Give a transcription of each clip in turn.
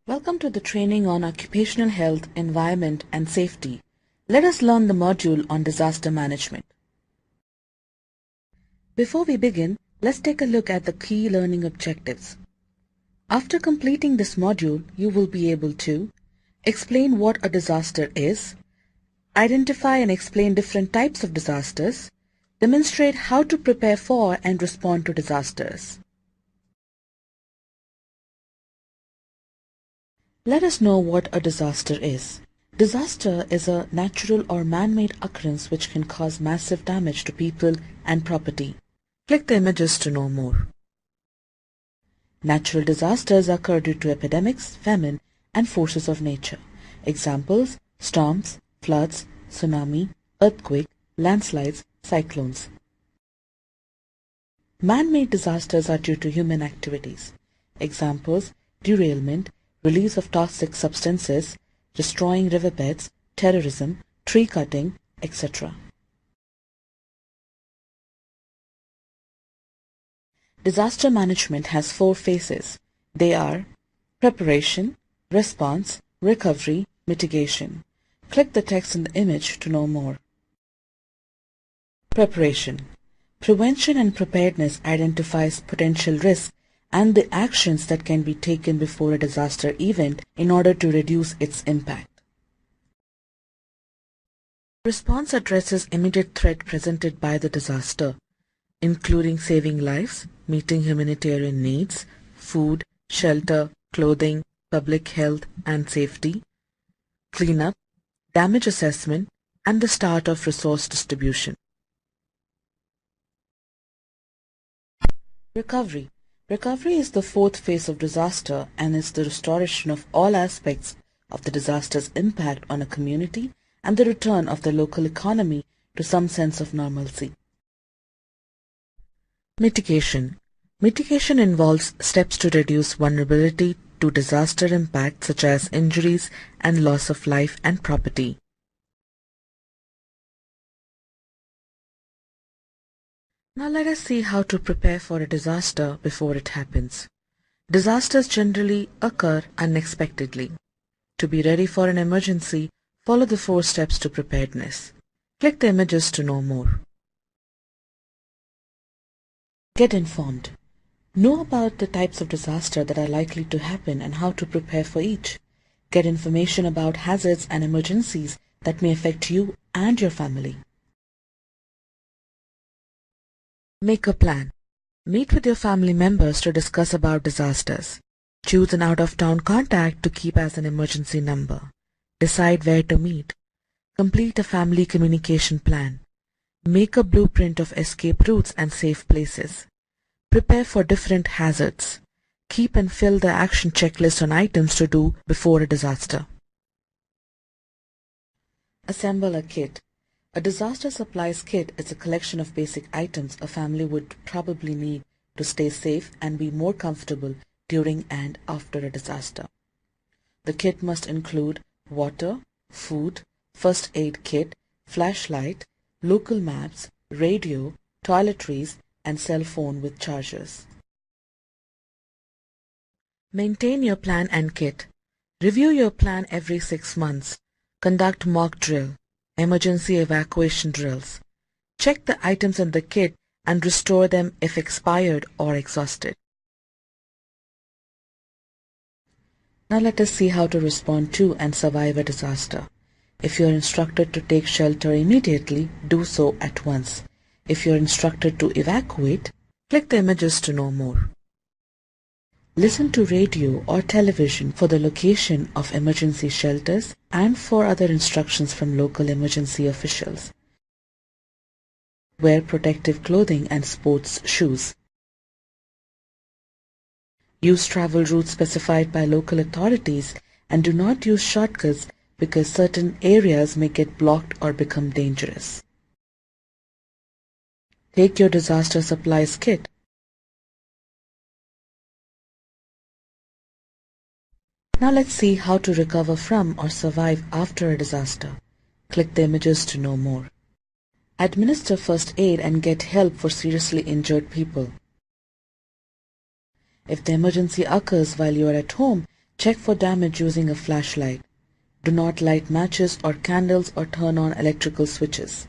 Welcome to the training on occupational health, environment and safety. Let us learn the module on disaster management. Before we begin, let's take a look at the key learning objectives. After completing this module, you will be able to explain what a disaster is, identify and explain different types of disasters, demonstrate how to prepare for and respond to disasters. Let us know what a disaster is. Disaster is a natural or man-made occurrence which can cause massive damage to people and property. Click the images to know more. Natural disasters occur due to epidemics, famine, and forces of nature. Examples: storms, floods, tsunami, earthquake, landslides, cyclones. Man-made disasters are due to human activities. Examples: derailment, release of toxic substances, destroying riverbeds, terrorism, tree cutting, etc. Disaster management has 4 phases. They are preparation, response, recovery, mitigation. Click the text in the image to know more. Preparation. Prevention and preparedness identifies potential risks and the actions that can be taken before a disaster event in order to reduce its impact. Response addresses immediate threat presented by the disaster, including saving lives, meeting humanitarian needs, food, shelter, clothing, public health and safety, cleanup, damage assessment, and the start of resource distribution. Recovery. Recovery is the 4th phase of disaster and is the restoration of all aspects of the disaster's impact on a community and the return of the local economy to some sense of normalcy. Mitigation. Mitigation involves steps to reduce vulnerability to disaster impact such as injuries and loss of life and property. Now let us see how to prepare for a disaster before it happens. Disasters generally occur unexpectedly. To be ready for an emergency, follow the 4 steps to preparedness. Click the images to know more. Get informed. Know about the types of disaster that are likely to happen and how to prepare for each. Get information about hazards and emergencies that may affect you and your family. Make a plan. Meet with your family members to discuss about disasters. Choose an out-of-town contact to keep as an emergency number. Decide where to meet. Complete a family communication plan. Make a blueprint of escape routes and safe places. Prepare for different hazards. Keep and fill the action checklist on items to do before a disaster. Assemble a kit. A disaster supplies kit is a collection of basic items a family would probably need to stay safe and be more comfortable during and after a disaster. The kit must include water, food, first aid kit, flashlight, local maps, radio, toiletries, and cell phone with chargers. Maintain your plan and kit. Review your plan every 6 months. Conduct mock drill, emergency evacuation drills. Check the items in the kit and restore them if expired or exhausted. Now let us see how to respond to and survive a disaster. If you are instructed to take shelter immediately, do so at once. If you are instructed to evacuate, click the images to know more. Listen to radio or television for the location of emergency shelters and for other instructions from local emergency officials. Wear protective clothing and sports shoes. Use travel routes specified by local authorities and do not use shortcuts because certain areas may get blocked or become dangerous. Take your disaster supplies kit. Now let's see how to recover from or survive after a disaster. Click the images to know more. Administer first aid and get help for seriously injured people. If the emergency occurs while you are at home, Check for damage using a flashlight. Do not light matches or candles or turn on electrical switches.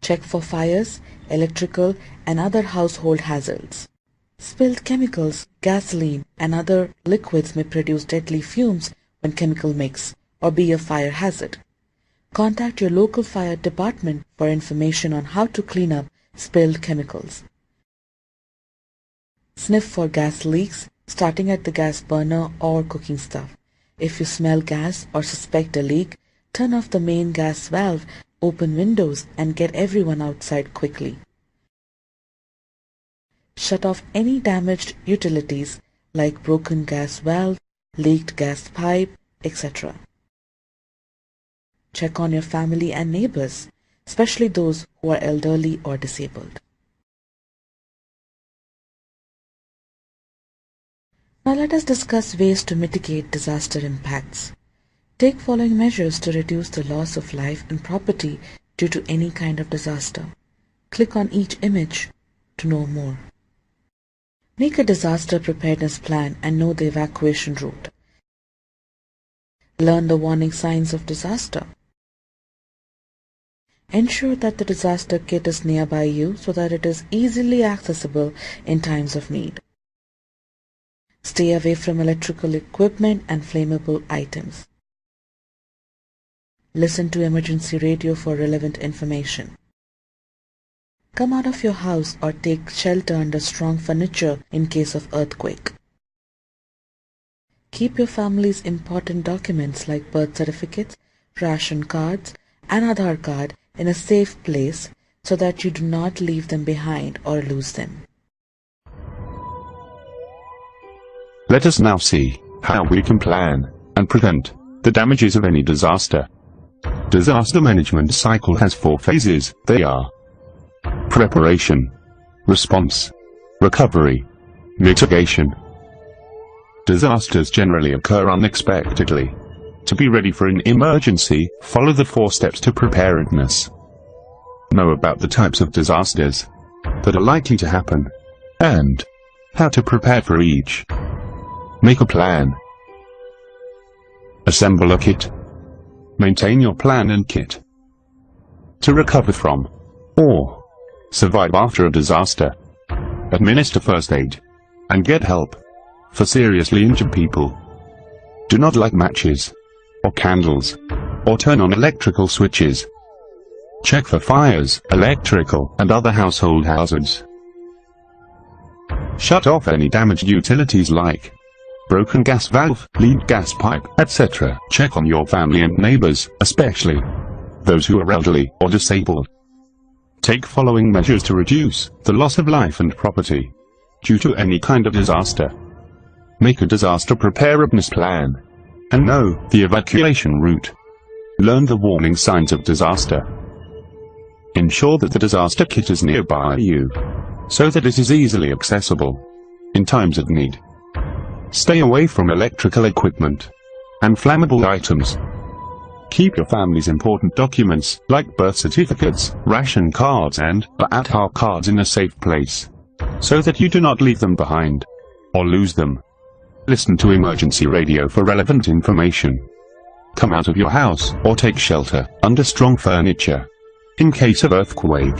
Check for fires, electrical and other household hazards. Spilled chemicals, gasoline and other liquids may produce deadly fumes when chemical mix or be a fire hazard. Contact your local fire department for information on how to clean up spilled chemicals. Sniff for gas leaks, starting at the gas burner or cooking stuff. If you smell gas or suspect a leak, turn off the main gas valve, open windows and get everyone outside quickly. Shut off any damaged utilities like broken gas valve, leaked gas pipe, etc. Check on your family and neighbors, especially those who are elderly or disabled. Now let us discuss ways to mitigate disaster impacts. Take following measures to reduce the loss of life and property due to any kind of disaster. Click on each image to know more. Make a disaster preparedness plan and know the evacuation route. Learn the warning signs of disaster. Ensure that the disaster kit is nearby you so that it is easily accessible in times of need. Stay away from electrical equipment and flammable items. Listen to emergency radio for relevant information. Come out of your house or take shelter under strong furniture in case of earthquake. Keep your family's important documents like birth certificates, ration cards, and Aadhaar card in a safe place so that you do not leave them behind or lose them. Let us now see how we can plan and prevent the damages of any disaster. Disaster management cycle has 4 phases. They are preparation, response, recovery, mitigation. Disasters generally occur unexpectedly. To be ready for an emergency, follow the 4 steps to preparedness. Know about the types of disasters that are likely to happen and how to prepare for each. Make a plan. Assemble a kit. Maintain your plan and kit. To recover from or survive after a disaster. Administer first aid and get help for seriously injured people. Do not light matches or candles or turn on electrical switches. Check for fires, electrical and other household hazards. Shut off any damaged utilities like broken gas valve, leaked gas pipe, etc. Check on your family and neighbors, especially those who are elderly or disabled. Take following measures to reduce the loss of life and property due to any kind of disaster. Make a disaster preparedness plan and know the evacuation route. Learn the warning signs of disaster. Ensure that the disaster kit is nearby you so that it is easily accessible in times of need. Stay away from electrical equipment and flammable items. Keep your family's important documents like birth certificates, ration cards and Aadhaar cards in a safe place so that you do not leave them behind or lose them. Listen to emergency radio for relevant information. Come out of your house or take shelter under strong furniture in case of earthquake.